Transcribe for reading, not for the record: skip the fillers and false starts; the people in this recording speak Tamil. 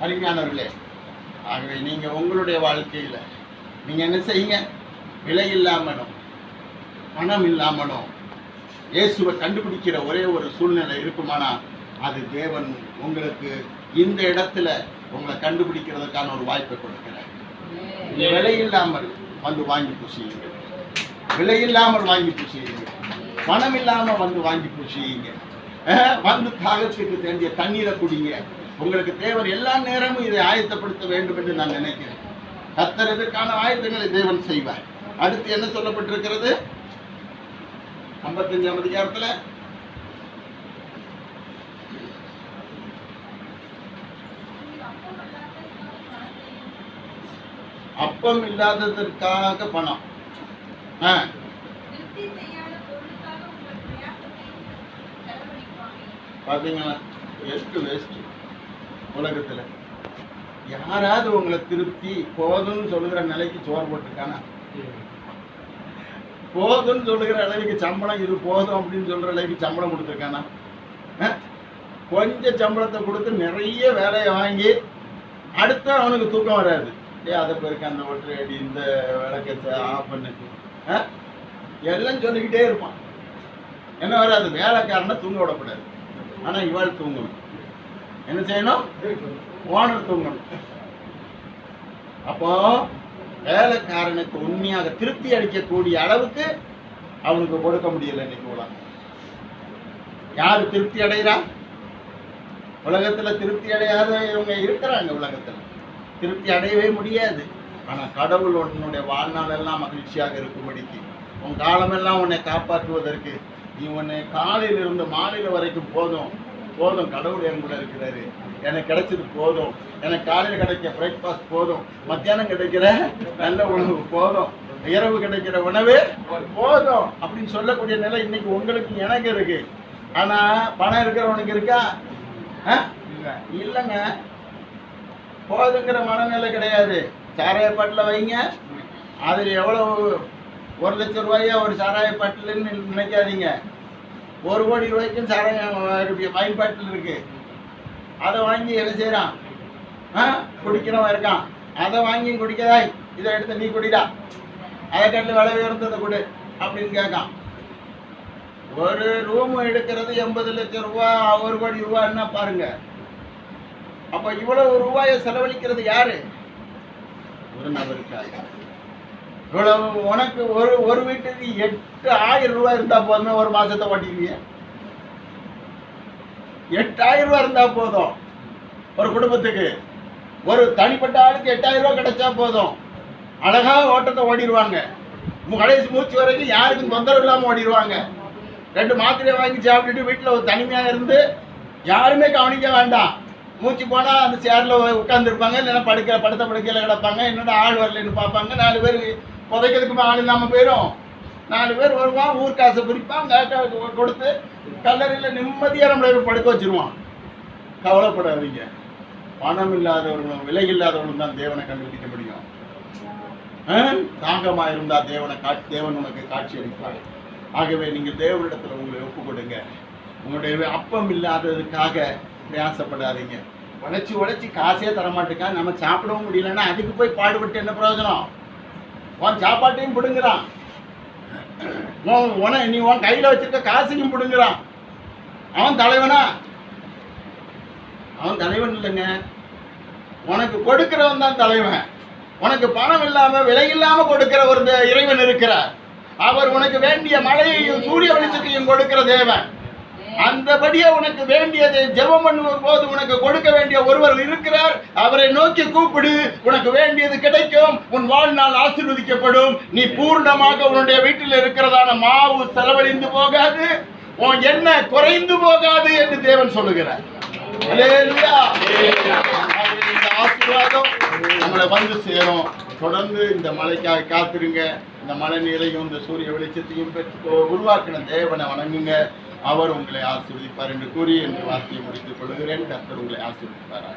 அருமையானவர்களே, ஆகவே நீங்க உங்களுடைய வாழ்க்கையில நீங்க என்ன செய்யுங்க? விலை இல்லாமலும் பணம் இல்லாமலும் இயேசுவை கண்டுபிடிக்கிற ஒரே ஒரு சூழ்நிலை இருக்குமானா அது தேவன் உங்களுக்கு இந்த இடத்துல உங்களை கண்டுபிடிக்கிறதுக்கான ஒரு வாய்ப்பை கொடுக்கிறார். விலை இல்லாமல் வந்து வாங்கி பூசியுங்க, விலை இல்லாமல் வாங்கி பூசியுங்க, பணம் இல்லாம வந்து வாங்கி பூசியுங்க, வந்து தாகத்துக்கு வேண்டிய தண்ணீரை குடிங்க. உங்களுக்கு தேவன் எல்லா நேரமும் இதை ஆயத்தப்படுத்த வேண்டும் என்று நான் நினைக்கிறேன். கர்த்தர் இதற்கான ஆயத்தங்களை தேவன் செய்வார். அடுத்து என்ன சொல்லப்பட்டிருக்கிறது? 55ஆம் அதிகாரத்துல அப்பம் இல்லாததற்காக பணம். பாத்தீங்களா? எஸ்ட் வேஸ்ட். உலகத்துல யாராவது உங்களை திருப்தி போதும்னு சொல்லுகிற நிலைக்கு சோறு போட்டிருக்கானா? போதும்னு சொல்லுகிற அளவுக்கு சம்பளம் இது போதும் அப்படின்னு சொல்ற அளவுக்கு சம்பளம் கொடுத்துருக்கானா? கொஞ்சம் சம்பளத்தை கொடுத்து நிறைய வேலையை வாங்கி அடுத்த அவனுக்கு தூக்கம் வராது. அதை பேருக்கு அந்த ஒற்றை அடி, இந்த விளக்கத்தை ஆஃப் பண்ணுக்கு எல்லாம் சொல்லிக்கிட்டே இருப்பான். என்ன வராது? வேலைக்காரனை தூங்க விடக்கூடாது. ஆனா இவாள் தூங்கணும். என்ன செய்யணும்? ஓனர் தூங்கணும். அப்போ வேலைக்காரனுக்கு உண்மையாக திருப்தி அளிக்கக்கூடிய அளவுக்கு அவனுக்கு கொடுக்க முடியல. இன்னைக்கு உலகம் யாரு திருப்தி அடைகிறா? உலகத்துல திருப்தி அடையாத இவங்க இருக்கிறாங்க. உலகத்துல திருப்தி அடையவே முடியாது. ஆனா கடவுள் உன்னுடைய வாழ்நாள் எல்லாம் மகிழ்ச்சியாக இருக்கும்படிக்கு, உன் காலமெல்லாம் உன்னை காப்பாற்றுவதற்கு, நீ உன்னை காலையில இருந்து மாலையில வரைக்கும் போதும் போதும், கடவுள் என் கூட இருக்கிறாரு, எனக்கு கிடைச்சது போதும், எனக்கு காலையில் கிடைக்க பிரேக்ஃபாஸ்ட் போதும், மத்தியானம் கிடைக்கிற நல்ல உணவு போதும், இரவு கிடைக்கிற உணவு போதும் அப்படின்னு சொல்லக்கூடிய நிலை இன்னைக்கு உங்களுக்கு எனக்கு இருக்கு. ஆனா பணம் இருக்கிறவனுக்கு இருக்கா? இல்லைங்க. போதுங்கிற மனநிலை கிடையாது. சாராயப்பாட்டில் வைங்க, அதில் எவ்வளவு 1 லட்சம் ரூபாயா ஒரு சாராயப்பாட்டில்னு நினைக்காதீங்க. 1 கோடி ரூபாய்க்கும் சாராயம் வைன் பாட்டில் இருக்கு. அதை வாங்கி என்ன செய்யறான்? குடிக்கிறவன் இருக்கான். அதை வாங்கி குடிக்கதாய், இதை எடுத்து நீ குடிடா, அதை கட்டு விலை உயர்ந்ததை கொடு அப்படின்னு கேட்கான். ஒரு ரூம் எடுக்கிறது 80 லட்சம் ரூபா, 1 கோடி ரூபான்னா பாருங்க. அப்ப இவ்வளவு ரூபாயை செலவழிக்கிறது யாரு? ஒரு நபருக்காக. இவ்வளவு உனக்கு ஒரு வீட்டுக்கு 8000 ரூபாய் இருந்தா போதுமே, ஒரு மாசத்தை ஓட்டிக்குவீங்க. 8000 ரூபாய் இருந்தா போதும் ஒரு குடும்பத்துக்கு. ஒரு தனிப்பட்ட ஆளுக்கு 8000 ரூபாய் கிடைச்சா போதும், அழகா ஓட்டத்தை ஓடிடுவாங்க. கடைசி மூச்சு வரைக்கும் யாருக்கும் தொந்தரவு இல்லாம ஓடிடுவாங்க. 2 மாத்திரையை வாங்கி சாப்பிட்டுட்டு வீட்டுல ஒரு தனிமையா இருந்து யாருமே கவனிக்க வேண்டாம். மூச்சு போனா அந்த சேர்ல உட்கார்ந்துருப்பாங்க, இல்லைன்னா படுத்த படுக்கையில கிடப்பாங்க. என்னோட ஆள் வரலன்னு பார்ப்பாங்க. 4 பேர் புதைக்கிறதுக்கு ஆள் இல்லாம போயிடும். 4 பேர் வருவான், ஊர் காசை பிரிப்பான், கொடுத்து கல்லறையில் நிம்மதியா நம்மளை படுக்க வச்சிருவான். கவலைப்படாதீங்க. பணம் இல்லாதவர்களும் விலை இல்லாதவர்களும் தான் தேவனை கண்டுபிடிக்க முடியும். தாகமா இருந்தா தேவன் உனக்கு காட்சி அளிப்பார். ஆகவே நீங்க தேவனிடத்துல உங்களை ஒப்பு கொடுங்க. உங்களுடைய அப்பம் இல்லாததுக்காக பிரயாசப்படாதீங்க. உழைச்சி காசே தரமாட்டேக்கா, நம்ம சாப்பிடவும் முடியலன்னா அதுக்கு போய் பாடுபட்டு என்ன பிரயோஜனம்? உன் சாப்பாட்டையும் பிடுங்குறான், நீ உன் கையில வச்சிருக்க காசையும் பிடுங்குறான். அவன் தலைவனா? அவன் தலைவன் இல்லைங்க. உனக்கு கொடுக்கிறவன் தான் தலைவன். உனக்கு பணம் இல்லாம விலை இல்லாம கொடுக்கிற ஒரு இறைவன் இருக்கிறார். அவர் உனக்கு வேண்டிய மழையையும் சூரிய வெளிச்சத்தையும் கொடுக்கிற தேவன். அந்தபடியே உனக்கு வேண்டியதை ஜெபம் பண்ணும் போது உனக்கு கொடுக்க வேண்டிய ஒருவர் இருக்கிறார். அவரை நோக்கி கூப்பிடு, உனக்கு வேண்டியது கிடைக்கும். உன் வாழ்நாள் ஆசீர்வதிக்கப்படும். நீ பூர்ணமாக உன்னுடைய வீட்டில் இருக்கிறதான மாவு செலவழிந்து போகாது, உன் எண்ணெய் குறைந்து போகாது என்று தேவன் சொல்லுகிறார். அல்லேலூயா. இந்த ஆசீர்வாதம் நம்மளை வந்து சேரும். தொடர்ந்து இந்த மழைக்காக காத்திருங்க. இந்த மழை நீரையும் இந்த சூரிய வெளிச்சத்தையும் பெற்று உருவாக்கின தேவனை வணங்குங்க. அவர் உங்களை ஆசீர்வதிப்பார் என்று கூறி என்று வார்த்தையை முடித்துக் கொள்கிறேன். கர்த்தர் உங்களை ஆசீர்வதிப்பார்.